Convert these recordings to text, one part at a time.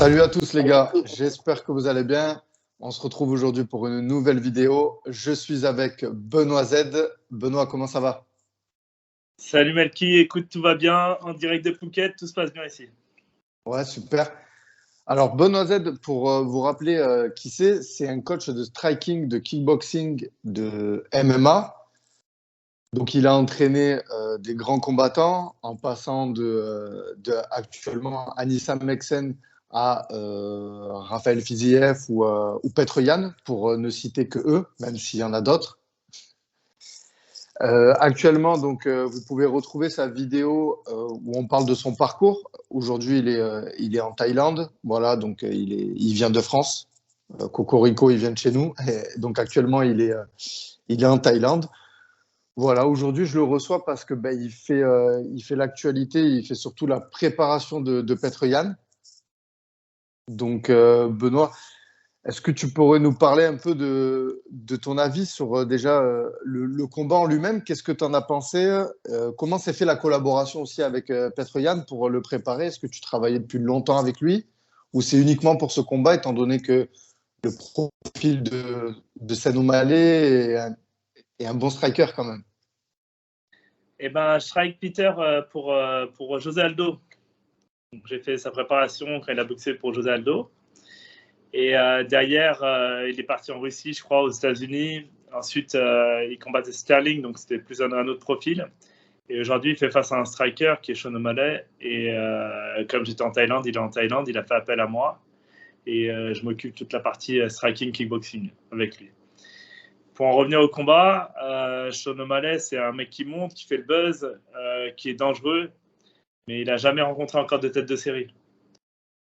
Salut à tous les gars, j'espère que vous allez bien. On se retrouve aujourd'hui pour une nouvelle vidéo. Je suis avec Benoît Z. Benoît, comment ça va? Salut Melki, écoute, tout va bien en direct de Phuket, tout se passe bien ici. Ouais, super. Alors Benoît Z, pour vous rappeler qui c'est un coach de striking, de kickboxing, de MMA. Donc il a entraîné des grands combattants en passant de actuellement Anissa Meksen à Raphaël Fiziev ou Petr Yan, pour ne citer que eux, même s'il y en a d'autres. Actuellement, donc, vous pouvez retrouver sa vidéo où on parle de son parcours. Aujourd'hui, il est en Thaïlande. Voilà, donc il vient de France. Cocorico, il vient de chez nous. Et donc actuellement, il est en Thaïlande. Voilà, aujourd'hui, je le reçois parce que ben, il fait l'actualité, il fait surtout la préparation de Petr Yan. Donc, Benoît, est-ce que tu pourrais nous parler un peu de ton avis sur déjà le combat en lui-même? Qu'est-ce que tu en as pensé? Comment s'est fait la collaboration aussi avec Petr Yan pour le préparer? Est-ce que tu travaillais depuis longtemps avec lui? Ou c'est uniquement pour ce combat, étant donné que le profil de Senou Malé est un bon striker quand même? Eh ben, je travaille avec Peter pour José Aldo. J'ai fait sa préparation quand il a boxé pour José Aldo. Et derrière, il est parti en Russie, je crois, aux États-Unis. Ensuite, il combattait Sterling, donc c'était plus un autre profil. Et aujourd'hui, il fait face à un striker qui est Sean O'Malley. Et comme j'étais en Thaïlande, il est en Thaïlande, il a fait appel à moi. Et je m'occupe de toute la partie striking, kickboxing avec lui. Pour en revenir au combat, Sean O'Malley, c'est un mec qui monte, qui fait le buzz, qui est dangereux, mais il n'a jamais rencontré encore de tête de série.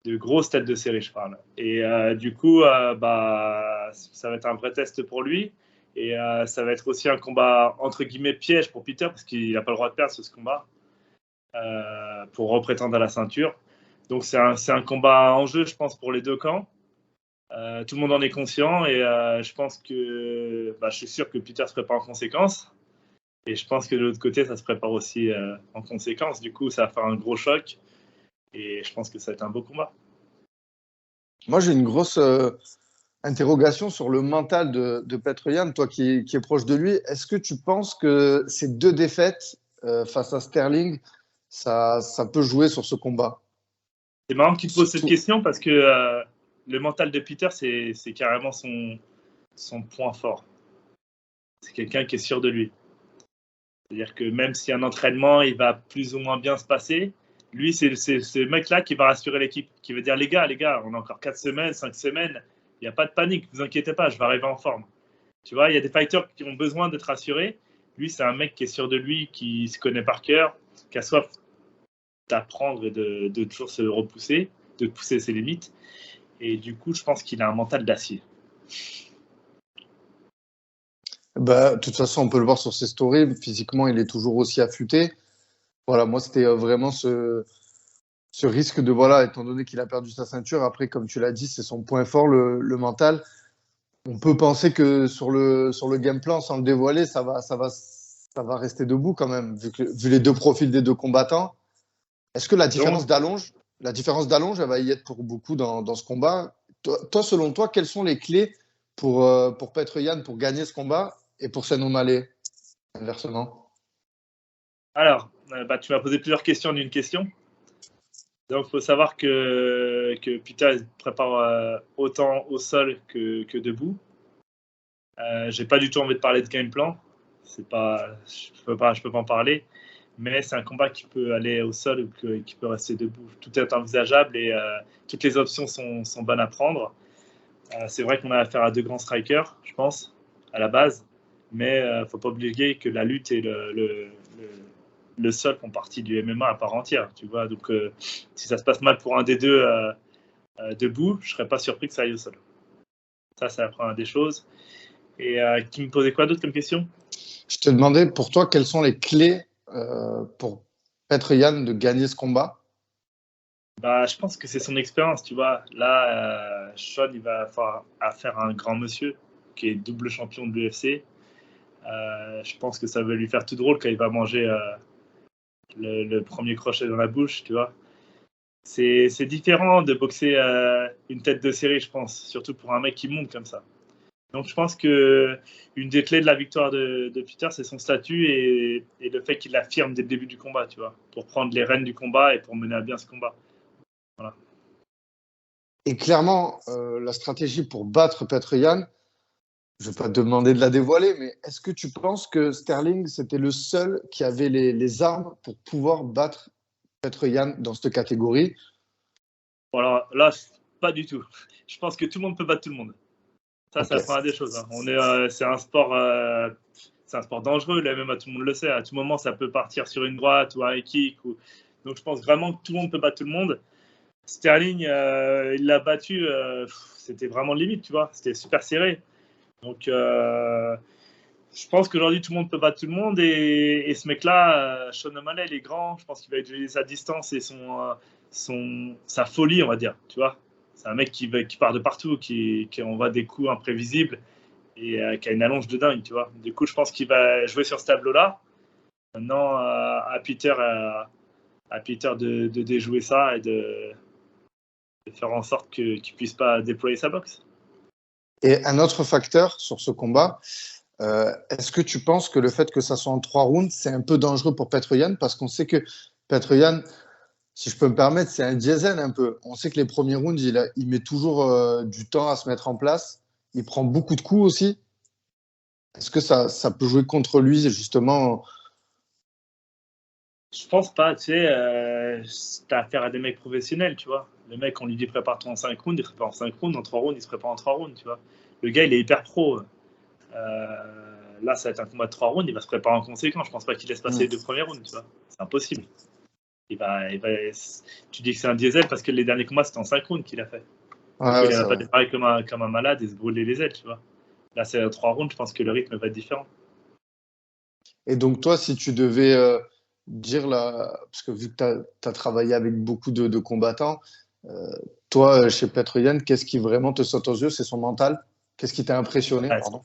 De grosses têtes de série, je parle. Et du coup, ça va être un vrai test pour lui. Et ça va être aussi un combat, entre guillemets, piège pour Peter, parce qu'il n'a pas le droit de perdre ce combat pour reprétendre à la ceinture. Donc c'est un combat en jeu, je pense, pour les deux camps. Tout le monde en est conscient et je pense que je suis sûr que Peter se prépare en conséquence et je pense que de l'autre côté ça se prépare aussi en conséquence. Du coup, ça va faire un gros choc et je pense que ça va être un beau combat. Moi, j'ai une grosse interrogation sur le mental de Petr Yan, toi qui es proche de lui. Est-ce que tu penses que ces deux défaites face à Sterling, ça peut jouer sur ce combat? C'est marrant que tu te poses cette Surtout, question parce que le mental de Peter, c'est carrément son point fort. C'est quelqu'un qui est sûr de lui. C'est-à-dire que même si un entraînement, il va plus ou moins bien se passer, lui, c'est ce mec-là qui va rassurer l'équipe, qui veut dire les gars, on a encore 4 semaines, 5 semaines, il n'y a pas de panique, ne vous inquiétez pas, je vais arriver en forme. Tu vois, il y a des fighters qui ont besoin d'être rassurés. Lui, c'est un mec qui est sûr de lui, qui se connaît par cœur, qui a soif d'apprendre et de toujours se repousser, de pousser ses limites. Et du coup, je pense qu'il a un mental d'acier. bah, de toute façon, on peut le voir sur ses stories. Physiquement, il est toujours aussi affûté. Voilà, moi, c'était vraiment ce risque de, voilà, étant donné qu'il a perdu sa ceinture, après, comme tu l'as dit, c'est son point fort, le mental. On peut penser que sur le game plan, sans le dévoiler, ça va rester debout quand même, vu les deux profils des deux combattants. Est-ce que Donc, la différence d'allonge, elle va y être pour beaucoup dans ce combat? Selon toi, quelles sont les clés pour Petr Yan pour gagner ce combat et pour Senou Malé, inversement? alors, tu m'as posé plusieurs questions en une question. Donc, il faut savoir que Peter prépare autant au sol que debout. J'ai pas du tout envie de parler de game plan. Je peux pas en parler. Mais c'est un combat qui peut aller au sol ou qui peut rester debout. Tout est envisageable et toutes les options sont bonnes à prendre. C'est vrai qu'on a affaire à deux grands strikers, je pense, à la base. Mais il ne faut pas oublier que la lutte et le sol font partie du MMA à part entière. Tu vois. Donc, si ça se passe mal pour un des deux debout, je ne serais pas surpris que ça aille au sol. Ça la première des choses. Et qui me posait quoi d'autre comme question? Je te demandais pour toi quelles sont les clés pour Petr Yan de gagner ce combat. Je pense que c'est son expérience, tu vois. Là, Sean, il va avoir affaire à un grand monsieur qui est double champion de l'UFC. Je pense que ça va lui faire tout drôle quand il va manger le premier crochet dans la bouche, tu vois. c'est différent de boxer une tête de série, je pense, surtout pour un mec qui monte comme ça. Donc, je pense que une des clés de la victoire de Peter, c'est son statut et le fait qu'il l'affirme dès le début du combat, tu vois, pour prendre les rênes du combat et pour mener à bien ce combat. Voilà. Et clairement, la stratégie pour battre Petr Yan, je ne vais pas te demander de la dévoiler, mais est-ce que tu penses que Sterling, c'était le seul qui avait les armes pour pouvoir battre Petr Yan dans cette catégorie? Voilà, là, pas du tout. Je pense que tout le monde peut battre tout le monde. Ça, Ok. c'est la première des choses. Hein. C'est un sport dangereux. Le MMA, tout le monde le sait. À tout moment, ça peut partir sur une droite ou un kick. Donc, je pense vraiment que tout le monde peut battre tout le monde. Sterling, il l'a battu. C'était vraiment limite, tu vois. C'était super serré. Donc, je pense qu'aujourd'hui, tout le monde peut battre tout le monde. Et ce mec-là, Sean O'Malley, il est grand. Je pense qu'il va utiliser sa distance et sa folie, on va dire. Tu vois, c'est un mec qui part de partout, qui envoie des coups imprévisibles et qui a une allonge de dingue, tu vois. Du coup, je pense qu'il va jouer sur ce tableau-là. Maintenant, à Peter de déjouer ça et de faire en sorte qu'il ne puisse pas déployer sa boxe. Et un autre facteur sur ce combat, est-ce que tu penses que le fait que ça soit en 3 rounds, c'est un peu dangereux pour Petr Yan? Parce qu'on sait que Petr Yan, si je peux me permettre, c'est un diesel un peu. On sait que les premiers rounds, il met toujours du temps à se mettre en place. Il prend beaucoup de coups aussi. Est-ce que ça peut jouer contre lui, justement? Je pense pas, tu sais, t'as affaire à des mecs professionnels, tu vois. Le mec, on lui dit prépare-toi en 5 rounds, il se prépare en 5 rounds, en 3 rounds, il se prépare en 3 rounds, tu vois. Le gars, il est hyper pro. Là, ça va être un combat de 3 rounds, il va se préparer en conséquence. Je pense pas qu'il laisse passer les 2 premiers rounds, tu vois. C'est impossible. Tu dis que c'est un diesel parce que les derniers combats, c'était en 5 rounds qu'il a fait. Ouais, il va pas démarrer comme un malade et se brûler les ailes, tu vois. Là, c'est 3 rounds, je pense que le rythme va être différent. Et donc, toi, si tu devais dire, parce que vu que tu as travaillé avec beaucoup de combattants, toi, chez Petr Yan, qu'est-ce qui vraiment te saute aux yeux? C'est son mental? Qu'est-ce qui t'a impressionné? Ouais, Pardon.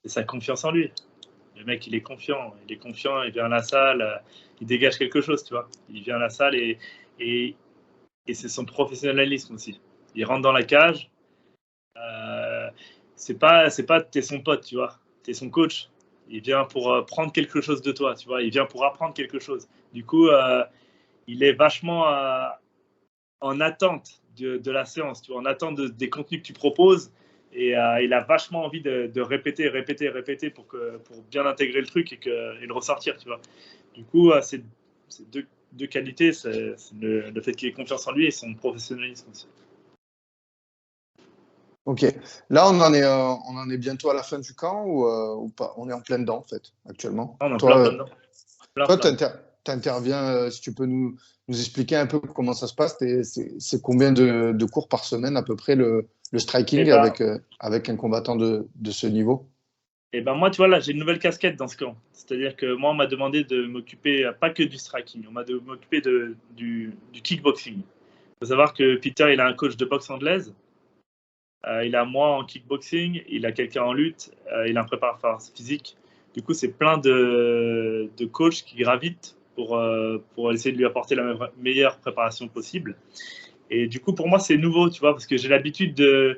c'est sa confiance en lui. Le mec, il est confiant, il vient à la salle, il dégage quelque chose, tu vois. Il vient à la salle et c'est son professionnalisme aussi. Il rentre dans la cage. C'est pas t'es son pote, tu vois. T'es son coach. Il vient pour prendre quelque chose de toi, tu vois. Il vient pour apprendre quelque chose. Du coup, il est vachement en attente de la séance, tu vois, en attente des contenus que tu proposes. Et il a vachement envie de répéter pour bien intégrer le truc et le ressortir, tu vois. Du coup, c'est deux qualités, c'est le fait qu'il ait confiance en lui et son professionnalisme aussi. Ok. Là, on en est bientôt à la fin du camp ou pas? On est en plein dedans, en fait, actuellement. On est en Toi, plein dedans. toi, tu interviens, si tu peux nous expliquer un peu comment ça se passe. C'est combien de cours par semaine, à peu près, le striking avec un combattant de ce niveau? Et ben moi, tu vois, là, j'ai une nouvelle casquette dans ce camp. C'est-à-dire que moi, on m'a demandé de m'occuper, pas que du striking, on m'a de m'occuper du kickboxing. Il faut savoir que Peter, il a un coach de boxe anglaise. Il a moi en kickboxing, il a quelqu'un en lutte, il a un préparateur physique. Du coup, c'est plein de coachs qui gravitent pour essayer de lui apporter la meilleure préparation possible. Et du coup, pour moi, c'est nouveau, tu vois, parce que j'ai l'habitude de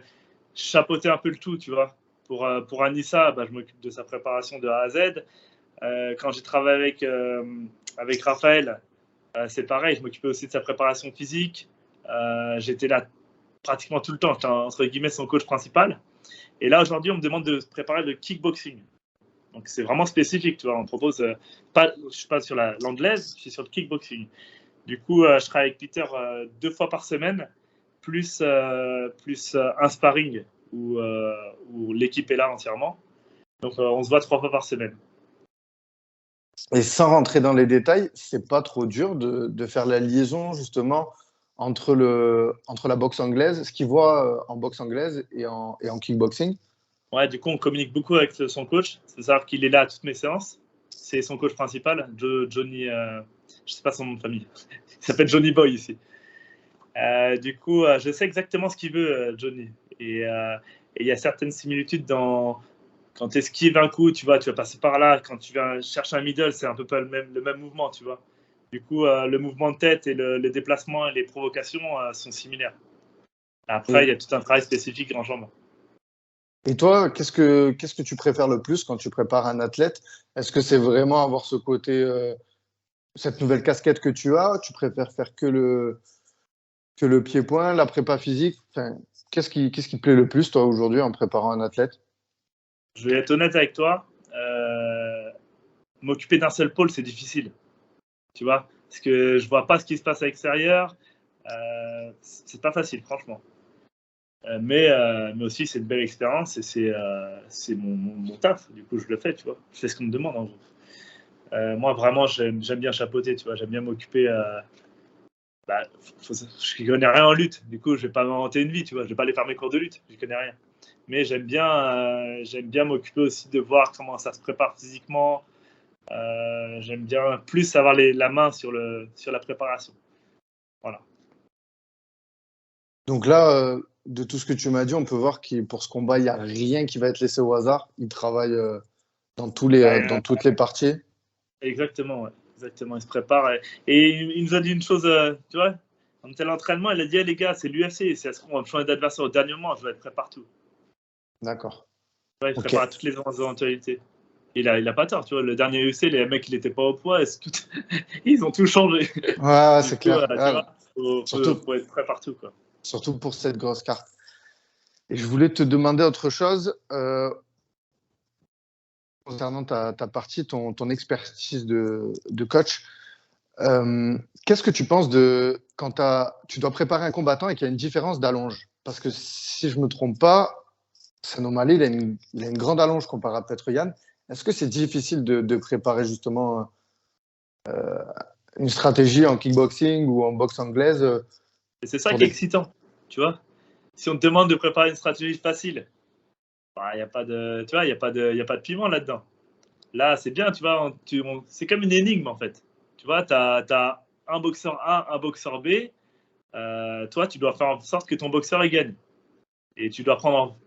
chapeauter un peu le tout, tu vois. Pour Anissa, bah, je m'occupe de sa préparation de A à Z. Quand j'ai travaillé avec Raphaël, c'est pareil, je m'occupais aussi de sa préparation physique. J'étais là pratiquement tout le temps. J'étais entre guillemets son coach principal. Et là, aujourd'hui, on me demande de préparer le kickboxing. Donc, c'est vraiment spécifique, tu vois. On propose je ne suis pas sur l'anglaise, je suis sur le kickboxing. Du coup, je travaille avec Peter 2 fois par semaine, plus un sparring où l'équipe est là entièrement. Donc, on se voit 3 fois par semaine. Et sans rentrer dans les détails, c'est pas trop dur de faire la liaison, justement, entre la boxe anglaise, ce qu'il voit en boxe anglaise et en kickboxing. Ouais, du coup, on communique beaucoup avec son coach. C'est savoir qu'il est là à toutes mes séances. C'est son coach principal, Johnny. Je sais pas son nom de famille. Il s'appelle Johnny Boy ici. Du coup, je sais exactement ce qu'il veut, Johnny. Et il y a certaines similitudes quand tu esquives un coup, tu vas passer par là. Quand tu viens chercher un middle, c'est un peu pas le même mouvement, tu vois. Du coup, le mouvement de tête et les déplacements et les provocations sont similaires. Après, il y a tout un travail spécifique en jambes. Et toi, qu'est-ce que tu préfères le plus quand tu prépares un athlète? Est-ce que c'est vraiment avoir ce côté, cette nouvelle casquette que tu as? Tu préfères faire que le pied-point, la prépa physique? Enfin, qu'est-ce qui te plaît le plus, toi, aujourd'hui, en préparant un athlète? Je vais être honnête avec toi. M'occuper d'un seul pôle, c'est difficile. Tu vois, parce que je vois pas ce qui se passe à l'extérieur. C'est pas facile, franchement. Mais aussi, c'est une belle expérience et c'est mon taf. Du coup, je le fais, tu vois. Je fais ce qu'on me demande, en gros. Moi, vraiment, j'aime bien chapeauter, tu vois. J'aime bien m'occuper. Je ne connais rien en lutte. Du coup, je vais pas m'inventer une vie, tu vois. Je vais pas aller faire mes cours de lutte. Je connais rien. Mais j'aime bien m'occuper aussi de voir comment ça se prépare physiquement. J'aime bien plus avoir la main sur la préparation. Voilà. Donc là, de tout ce que tu m'as dit, on peut voir que pour ce combat, il n'y a rien qui va être laissé au hasard. Il travaille dans toutes les parties. Exactement, ouais. Exactement. Il se prépare. Et il nous a dit une chose, tu vois, en tel entraînement, il a dit, hey, les gars, c'est l'UFC. C'est à ce qu'on va me changer d'adversaire au dernier moment. Je vais être prêt partout. D'accord. Ouais, il Ok. prépare à toutes les éventualités. Il a pas tort, tu vois. Le dernier UFC, les mecs, il n'était pas au poids. Ils ont tout changé. Ouais, Du c'est coup, clair. tu Ouais, vois, faut être prêt partout, quoi. surtout pour cette grosse carte. Et je voulais te demander autre chose concernant ta partie, ton expertise de coach. Qu'est-ce que tu penses de quand tu dois préparer un combattant et qu'il y a une différence d'allonge? Parce que si je ne me trompe pas, Sanomali, il a une grande allonge comparé à Petroyan. Est-ce que c'est difficile de préparer justement une stratégie en kickboxing ou en boxe anglaise Et c'est ça pour qui est des... excitant, tu vois. Si on te demande de préparer une stratégie facile, il y a pas de, tu vois, y a pas de piment là-dedans. Là, c'est bien, tu vois, c'est comme une énigme en fait. Tu vois, tu as un boxeur A, un boxeur B. Toi, tu dois faire en sorte que ton boxeur il gagne. Et tu dois prendre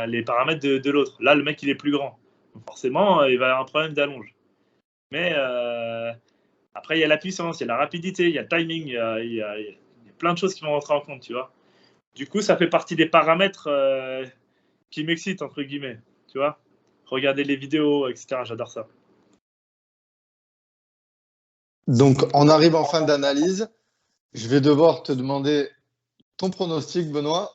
les paramètres de l'autre. Là, le mec, il est plus grand. Donc forcément, il va avoir un problème d'allonge. Mais après, il y a la puissance, il y a la rapidité, il y a le timing, il y a plein de choses qui vont rentrer en compte, tu vois. Du coup, ça fait partie des paramètres qui m'excitent, entre guillemets, tu vois. Regarder les vidéos, etc. J'adore ça. Donc, on arrive en fin d'analyse. Je vais devoir te demander ton pronostic, Benoît,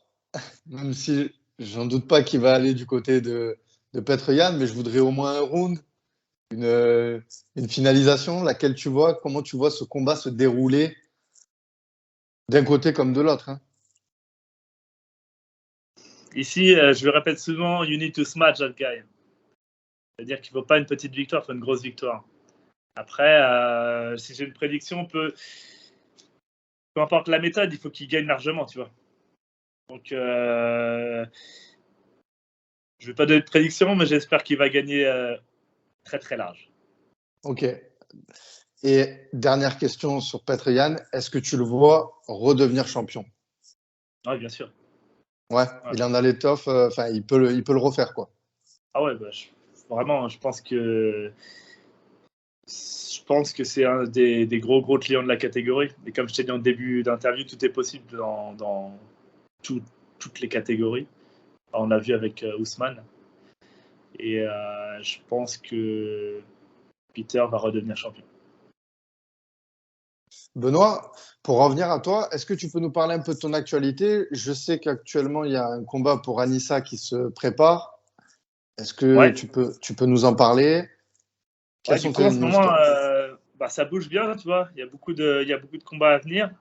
même si j'en doute pas qu'il va aller du côté de Petroyan, mais je voudrais au moins un round, une finalisation, laquelle tu vois, comment tu vois ce combat se dérouler d'un côté comme de l'autre. Hein. Ici, je le répète souvent, you need to smash that guy. C'est-à-dire qu'il ne faut pas une petite victoire, il faut une grosse victoire. Après, si j'ai une prédiction, peu importe la méthode, il faut qu'il gagne largement, tu vois. Donc, je ne vais pas donner de prédiction, mais j'espère qu'il va gagner très très large. Ok. Et dernière question sur Petroyan, est-ce que tu le vois redevenir champion? Oui, bien sûr. Ouais, il en a l'étoffe, enfin, il peut le refaire, quoi. Ah ouais, vraiment, je pense que c'est un des gros clients de la catégorie. Et comme je t'ai dit en début d'interview, tout est possible dans toutes les catégories. On l'a vu avec Ousmane. Et je pense que Peter va redevenir champion. Benoît, pour revenir à toi, est-ce que tu peux nous parler un peu de ton actualité? Je sais qu'actuellement, il y a un combat pour Anissa qui se prépare. Est-ce que Ouais. tu peux nous en parler? Quelles Du sont coup, en tes ce moment, histoires? ça bouge bien, tu vois. Il y a beaucoup de combats à venir.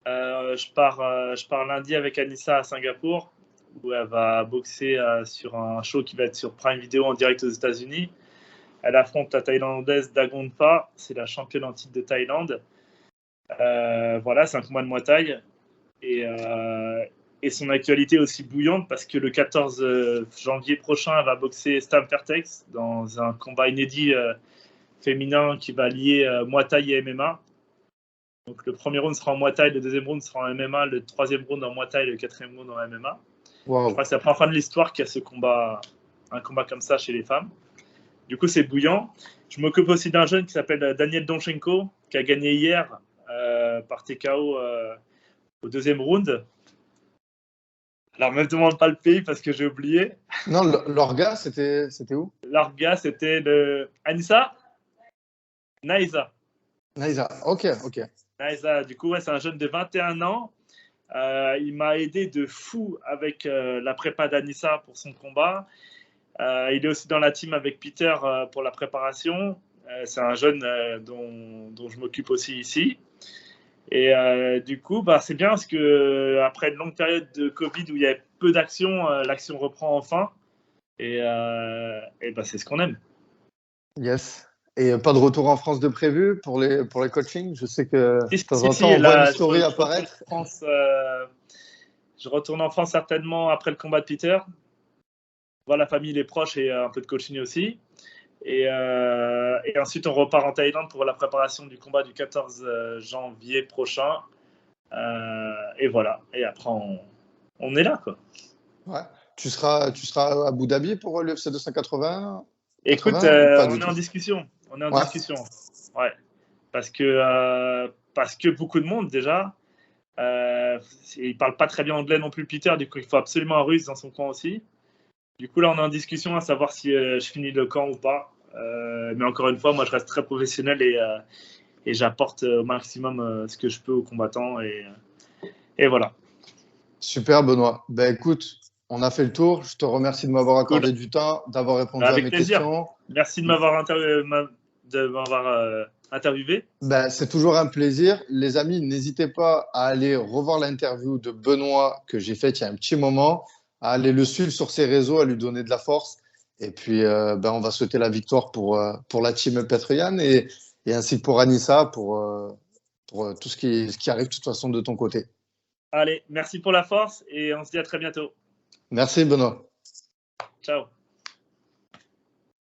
Je pars lundi avec Anissa à Singapour, où elle va boxer sur un show qui va être sur Prime Video en direct aux États-Unis. Elle affronte la Thaïlandaise Dagonpa, c'est la championne en titre de Thaïlande. Voilà, c'est un combat de Muay Thai. Et son actualité est aussi bouillante parce que le 14 janvier prochain, elle va boxer Stam Fairtex dans un combat inédit féminin qui va lier Muay Thai et MMA. Donc le premier round sera en Muay Thai, le deuxième round sera en MMA, le troisième round en Muay Thai, le quatrième round en MMA. Je Waouh. crois que c'est la première fois de l'histoire qu'il y a un combat comme ça chez les femmes. Du coup, c'est bouillant. Je m'occupe aussi d'un jeune qui s'appelle Daniel Donchenko, qui a gagné hier par TKO au deuxième round. Alors, ne me demande pas le pays parce que j'ai oublié. Non, l'orga, c'était où? L'orga, c'était de Anissa Naïsa. Naïsa. Ok. Naïsa, du coup, ouais, c'est un jeune de 21 ans. Il m'a aidé de fou avec la prépa d'Anissa pour son combat. Il est aussi dans la team avec Peter pour la préparation. C'est un jeune dont je m'occupe aussi ici. Et du coup, c'est bien parce que après une longue période de Covid où il y avait peu d'action, l'action reprend enfin. Et c'est ce qu'on aime. Yes. Et pas de retour en France de prévu pour les coachings? Je sais que de temps en temps, on voit là, une story apparaître. Je retourne en France certainement après le combat de Peter. Voir la famille, les proches et un peu de coaching aussi. Et ensuite, on repart en Thaïlande pour la préparation du combat du 14 janvier prochain. Et voilà. Et après, on est là, quoi. Ouais. Tu seras à Abu Dhabi pour l'UFC 280? Écoute, on est en discussion. On est en discussion. Ouais. Parce que beaucoup de monde, déjà. Il parle pas très bien anglais non plus, Peter. Du coup, il faut absolument un russe dans son camp aussi. Du coup, là, on est en discussion à savoir si je finis le camp ou pas. Mais encore une fois, moi, je reste très professionnel et j'apporte au maximum ce que je peux aux combattants. Et voilà. Super, Benoît. Ben, écoute, on a fait le tour. Je te remercie de m'avoir accordé du temps, d'avoir répondu à mes questions. Merci de m'avoir interviewé. Ben, c'est toujours un plaisir. Les amis, n'hésitez pas à aller revoir l'interview de Benoît que j'ai faite il y a un petit moment, à aller le suivre sur ses réseaux, à lui donner de la force. Et puis, on va souhaiter la victoire pour la team Petroyan et ainsi que pour Anissa pour tout ce qui arrive de toute façon de ton côté. Allez, merci pour la force et on se dit à très bientôt. Merci, Benoît. Ciao.